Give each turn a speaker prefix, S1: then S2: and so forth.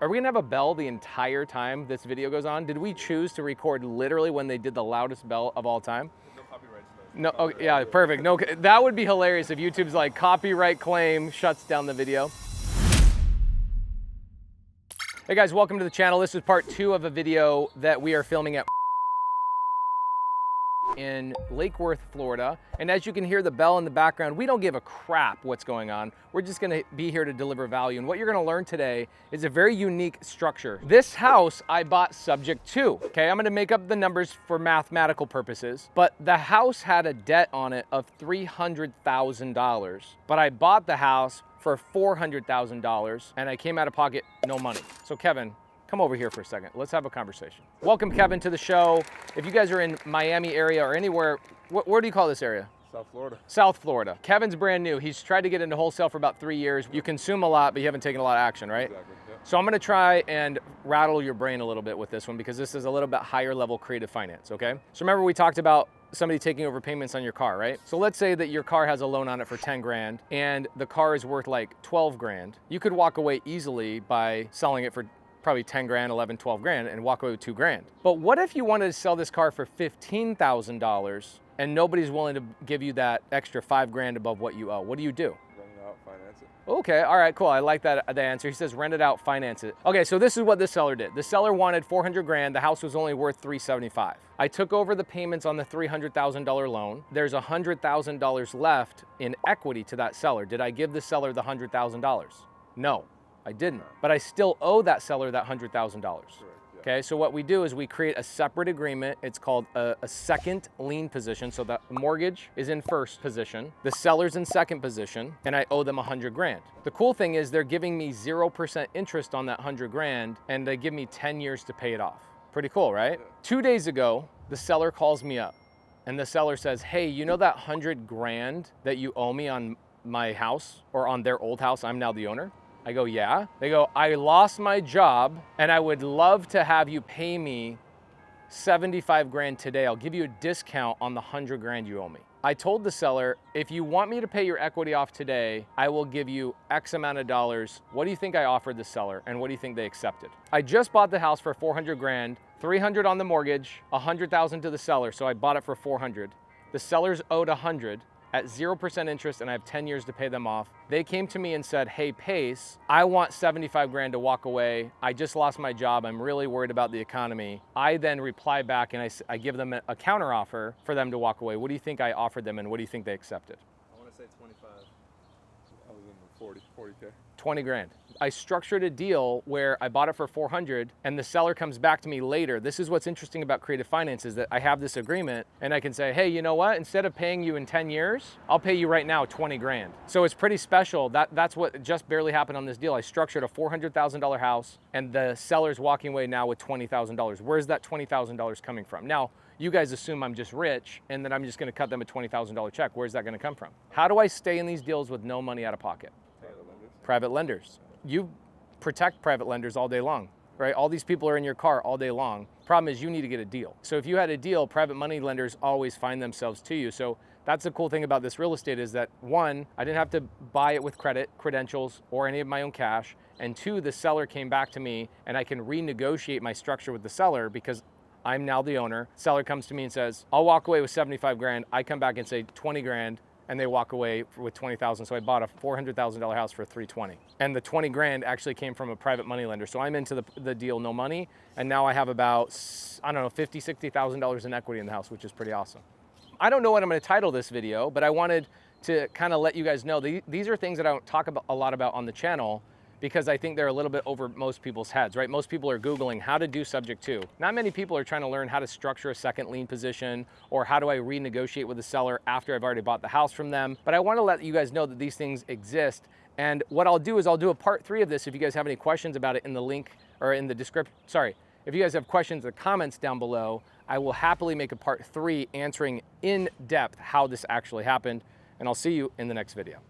S1: Are we gonna have a bell the entire time this video goes on? Did we choose to record literally when they did the loudest bell of all time?
S2: No copyrights.
S1: No, oh, yeah, perfect. No, that would be hilarious if YouTube's like copyright claim shuts down the video. Hey guys, welcome to the channel. This is part 2 of a video that we are filming at in Lake Worth, Florida. And as you can hear the bell in the background, we don't give a crap what's going on. We're just gonna be here to deliver value. And what you're gonna learn today is a very unique structure. This house I bought subject to, okay? I'm gonna make up the numbers for mathematical purposes, but the house had a debt on it of $300,000. But I bought the house for $400,000 and I came out of pocket no money. So Kevin, come over here for a second. Let's have a conversation. Welcome, Kevin, to the show. If you guys are in Miami area or anywhere, where do you call this area?
S2: South Florida.
S1: South Florida. Kevin's brand new. He's tried to get into wholesale for about 3 years. You consume a lot, but you haven't taken a lot of action, right?
S2: Exactly. Yep.
S1: So I'm gonna try and rattle your brain a little bit with this one because this is a little bit higher level creative finance, okay? So remember we talked about somebody taking over payments on your car, right? So let's say that your car has a loan on it for 10 grand and the car is worth like 12 grand. You could walk away easily by selling it for probably 10 grand, 11, 12 grand and walk away with 2 grand. But what if you wanted to sell this car for $15,000 and nobody's willing to give you that extra 5 grand above what you owe? What do you do?
S2: Rent it out, finance it.
S1: Okay, all right, cool. I like that the answer. He says rent it out, finance it. Okay, so this is what this seller did. The seller wanted 400 grand. The house was only worth 375. I took over the payments on the $300,000 loan. There's $100,000 left in equity to that seller. Did I give the seller the $100,000? No, I didn't. But I still owe that seller that $100,000. Okay, so what we do is we create a separate agreement. It's called a second lien position. So the mortgage is in first position, the seller's in second position, and I owe them 100 grand. The cool thing is they're giving me 0% interest on that 100 grand, and they give me 10 years to pay it off. Pretty cool, right? 2 days ago, the seller calls me up, and the seller says, hey, you know that 100 grand that you owe me on my house, or on their old house, I'm now the owner? I go, yeah. They go, I lost my job and I would love to have you pay me 75 grand today. I'll give you a discount on the 100 grand you owe me. I told the seller, if you want me to pay your equity off today, I will give you X amount of dollars. What do you think I offered the seller and what do you think they accepted? I just bought the house for 400 grand, 300 on the mortgage, 100,000 to the seller. So I bought it for 400. The seller's owed 100. At 0% interest and I have 10 years to pay them off. They came to me and said, hey, Pace, I want 75 grand to walk away. I just lost my job. I'm really worried about the economy. I then reply back and I give them a counter offer for them to walk away. What do you think I offered them and what do you think they accepted?
S2: I want to say 25. I was in the 40K.
S1: 20 grand. I structured a deal where I bought it for 400 and the seller comes back to me later. This is what's interesting about creative finance is that I have this agreement and I can say, hey, you know what? Instead of paying you in 10 years, I'll pay you right now 20 grand. So it's pretty special. That's what just barely happened on this deal. I structured a $400,000 house and the seller's walking away now with $20,000. Where's that $20,000 coming from? Now, you guys assume I'm just rich and that I'm just gonna cut them a $20,000 check. Where's that gonna come from? How do I stay in these deals with no money out of pocket? Private lenders. You protect private lenders all day long, right? All these people are in your car all day long. Problem is you need to get a deal. So if you had a deal, private money lenders always find themselves to you. So that's the cool thing about this real estate is that one, I didn't have to buy it with credit, credentials, or any of my own cash. And two, the seller came back to me and I can renegotiate my structure with the seller because I'm now the owner. Seller comes to me and says, I'll walk away with 75 grand. I come back and say 20 grand. And they walk away with 20,000. So I bought a $400,000 house for 320. And the 20 grand actually came from a private money lender. So I'm into the deal, no money. And now I have about, I don't know, $50,000, $60,000 in equity in the house, which is pretty awesome. I don't know what I'm gonna title this video, but I wanted to kind of let you guys know, these are things that I don't talk about a lot about on the channel because I think they're a little bit over most people's heads, right? Most people are Googling how to do subject to. Not many people are trying to learn how to structure a second lien position or how do I renegotiate with the seller after I've already bought the house from them. But I want to let you guys know that these things exist. And what I'll do is I'll do a part 3 of this if you guys have any questions about it in the link or in the description. Sorry, if you guys have questions or comments down below, I will happily make a part 3 answering in depth how this actually happened. And I'll see you in the next video.